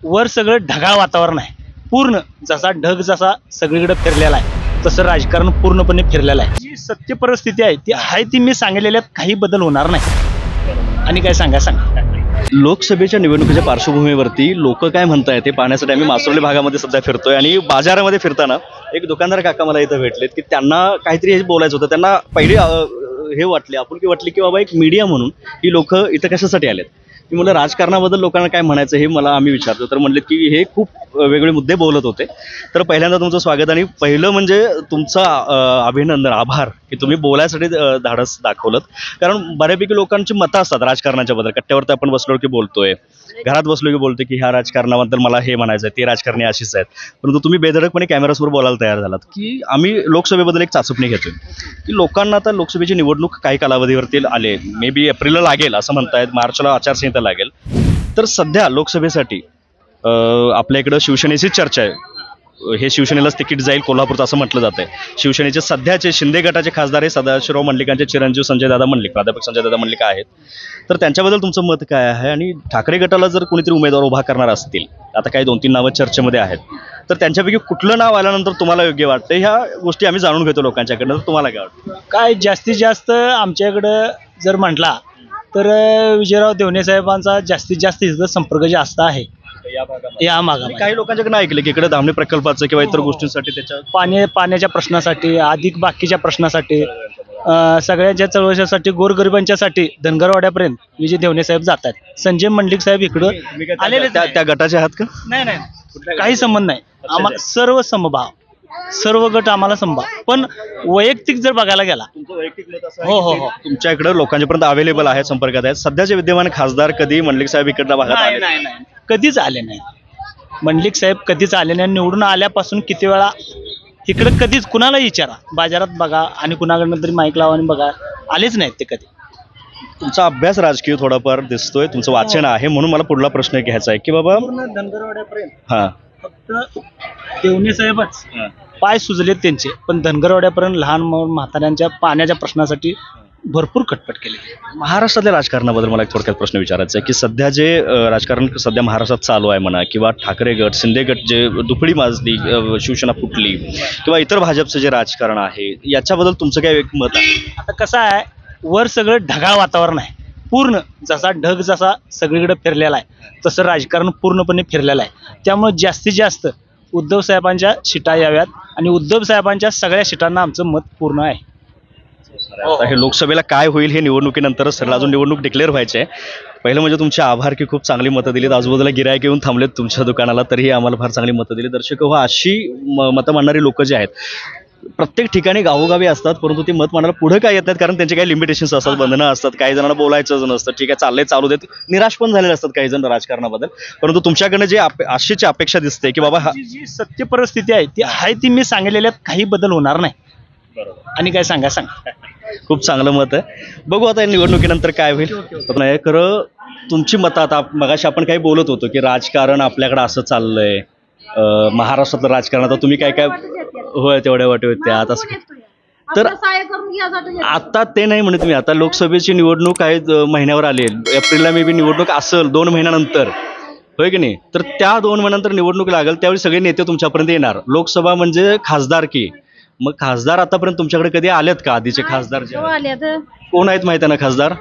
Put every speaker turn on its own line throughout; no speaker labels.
वर सगळं ढगाळ वातावरण आहे. पूर्ण जसा ढग जसा सगळीकडे फिरलेला आहे तसं राजकारण पूर्णपणे फिरलेलं आहे. जी सत्य परिस्थिती आहे ती आहे, ती मी सांगितलेल्यात काही बदल होणार नाही. आणि काय सांगा
लोकसभेच्या निवडणुकीच्या पार्श्वभूमीवरती लोक काय म्हणतायत ते पाहण्यासाठी आम्ही मासुर्ली भागामध्ये सध्या फिरतोय आणि बाजारामध्ये फिरताना एक दुकानदार काका मला इथं भेटलेत की त्यांना काहीतरी हे बोलायचं होतं. त्यांना पहिले हे वाटले, आपुलकी वाटली की बाबा एक मीडिया म्हणून ही लोक इथं कशासाठी आलेत. की मला राजकारणाबद्दल लोकांना काय म्हणायचं हे मला आम्ही विचारतो, तर म्हणलेत की हे खूप वेगवेगळे मुद्दे बोलत होते. तर पहिल्यांदा तुमचं स्वागत आणि पहिलं म्हणजे तुमचं अभिनंदन, आभार की तुम्ही बोलायसाठी धाडस दाखवलं. कारण बऱ्यापैकी लोकांची मतं असतात राजकारणाच्या बद्दल. कट्ट्यावरती आपण बसलो की बोलतोय, घरात बसलो की बोलतोय की ह्या राजकारणाबद्दल मला हे म्हणायचं आहे, ते राजकारणी अशीच आहेत. परंतु तुम्ही बेधडकपणे कॅमेरासमोर बोलायला तयार झालात की आम्ही लोकसभेबद्दल एक चाचपणी घेतोय की लोकांना आता लोकसभेची निवडणूक काही कालावधीवरती आले, मे बी एप्रिलला लागेल असं म्हणतायत, मार्चला आचारसंहिता लागेल. तर सध्या लोकसभेसाठी आपल्या इकडं शिवसेनेची चर्चा आहे. हे शिवसेनेलाच तिकीट जाईल कोल्हापूरचं असं म्हटलं जातंय. शिवसेनेचे सध्याचे शिंदे गटाचे खासदार हे सदाशिवराव मंडलिकांचे चिरंजीव संजयदादा मंडलिक, प्राध्यापक संजयदादा मंडलिक आहेत. तर त्यांच्याबद्दल तुमचं मत काय आहे आणि ठाकरे गटाला जर कोणीतरी उमेदवार उभा करणार असतील, आता काही 2-3 नावं चर्चेमध्ये आहेत, तर त्यांच्यापैकी कुठलं नाव आल्यानंतर तुम्हाला योग्य वाटतं, ह्या गोष्टी आम्ही जाणून घेतो लोकांच्याकडनं. तर तुम्हाला काय वाटतं?
काय जास्तीत जास्त आमच्याकडं जर म्हटला तर विजयराव देवणे साहेबांचा जास्तीत जास्त इथं संपर्क जास्त आहे या भागामध्ये.
काही लोकांच्याकडनं ऐकलं की इकडे धामणी प्रकल्पाचं किंवा इतर गोष्टींसाठी, त्याच्या
पाण्याच्या प्रश्नासाठी, अधिक बाकीच्या प्रश्नासाठी, सगळ्यांच्या चळवळीसाठी, गोरगरिबांच्यासाठी धनगरवाड्यापर्यंत विजय देवणे साहेब जात आहेत. संजय मंडलिक साहेब इकडं आलेले.
त्या गटाचे आहात का?
नाही, काही संबंध नाही. आम्हाला सर्व समभाव, सर्व गट आम्हाला संभाव. पण वैयक्तिक जर बघायला गेला, हो,
तुमच्या इकडे लोकांच्यापर्यंत अवेलेबल आहेत, संपर्कात आहेत. सध्याचे विद्यमान खासदार कधी मंडलिक साहेब इकडच्या भागात आले?
नाही, कधीच आले नाही. मंडलिक साहेब कधीच आले नाही. निवडून आल्यापासून किती वेळा इकडे कधीच कुणाला विचारा, बाजारात बघा आणि कुणाकडनं तरी माईक लावा आणि बघा, आलेच नाहीत ते कधी.
तुमचा अभ्यास राजकीय थोडाफार दिसतोय, तुमचं वाचन आहे, म्हणून मला पुढला प्रश्न घ्यायचा आहे की बाबा
धनगरवाड्यापर्यंत फक्त देवणे साहेबच पाय सुजलेत त्यांचे, पण धनगरवाड्यापर्यंत लहान म्हाताऱ्यांच्या पाण्याच्या प्रश्नासाठी भरपूर खटपट केली.
महाराष्ट्रातल्या राजकारणाबद्दल मला एक थोडक्यात प्रश्न विचारायचा आहे की सध्या जे राजकारण सध्या महाराष्ट्रात चालू आहे म्हणा, किंवा ठाकरे गट, शिंदे गट जे दुफळी माजली, शिवसेना फुटली, किंवा इतर भाजपचं जे राजकारण आहे, याच्याबद्दल तुमचं काय एक मत आहे?
आता कसं आहे, वर सगळं ढगाळ वातावरण आहे. पूर्ण जसा ढग जसा सगळीकडे फिरलेला आहे तसं राजकारण पूर्णपणे फिरलेलं आहे. त्यामुळे जास्तीत जास्त उद्धव साहेबांच्या सीटा याव्यात आणि उद्धव साहेबांच्या सगळ्या सीटांना आमचं मत पूर्ण आहे.
आता हे लोकसभेला काय होईल हे निवडणुकीनंतरच ठरेल, अजून निवडणूक डिक्लेअर व्हायची आहे. पहिलं म्हणजे तुमचे आभार की खूप चांगली मतं दिलीत, आजूबाजूला गिरायक येऊन थांबलेत तुमच्या दुकानाला, तरीही आम्हाला फार चांगली मतं दिली. दर्शक हो, अशी मतं मांडणारी लोक जे आहेत प्रत्येक ठिकाणी गावोगावी असतात, परंतु ती मत मांडायला पुढे काय येत नाहीत, कारण त्यांचे काही लिमिटेशन्स असतात, बंधनं असतात. काही जणांना बोलायचं नसतं, ठीक आहे चाललंय चालू देत, निराश पण झालेले असतात काही जण राजकारणाबद्दल. परंतु तुमच्याकडनं जे अशीची अपेक्षा दिसते की बाबा
जी सत्य परिस्थिती आहे ती आहे, ती मी सांगितलेल्यात काही बदल होणार नाही. आणि काय सांगा.
खूप चांगलं मत आहे. बघू आता निवडणुकीनंतर काय होईल. नाही खरं तुमची मतं, आता मगाशी आपण काही बोलत होतो की राजकारण आपल्याकडे असं चाललंय, महाराष्ट्रातलं राजकारण, आता तुम्ही काय काय होय तेवढ्या वाटे होते आता. तर आता ते नाही म्हणे तुम्ही, आता लोकसभेची निवडणूक आहे, महिन्यावर आली, एप्रिलला मे बी निवडणूक असेल 2 महिन्यानंतर, होय की नाही. तर त्या 2 महिन्यानंतर निवडणूक लागेल, त्यावेळी सगळे नेते तुमच्यापर्यंत येणार. लोकसभा म्हणजे खासदारकी. मग खासदार आतापर्यंत तुमच्याकडे कधी आलेत का? आधीचे खासदार कोण आहेत माहिती आहे ना? खासदार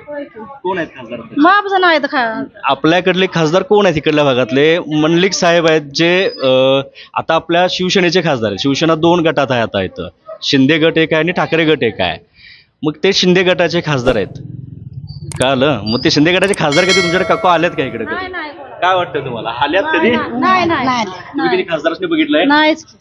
कोण आहेत? खासदार आपल्याकडले खासदार कोण आहेत इकडल्या भागातले? मंडलिक साहेब आहेत, जे आता आपल्या शिवसेनेचे खासदार आहेत. शिवसेना 2 गटात आहे आता इथं, शिंदे गट एक आहे आणि ठाकरे गट एक आहे. मग ते शिंदे गटाचे खासदार आहेत, कळलं? मग ते शिंदे गटाचे खासदार कधी तुमच्याकडे काका आलेत का इकडे? काय वाटतं तुम्हाला, आल्यात कधी? तुम्ही कधी खासदारांनी बघितलंय?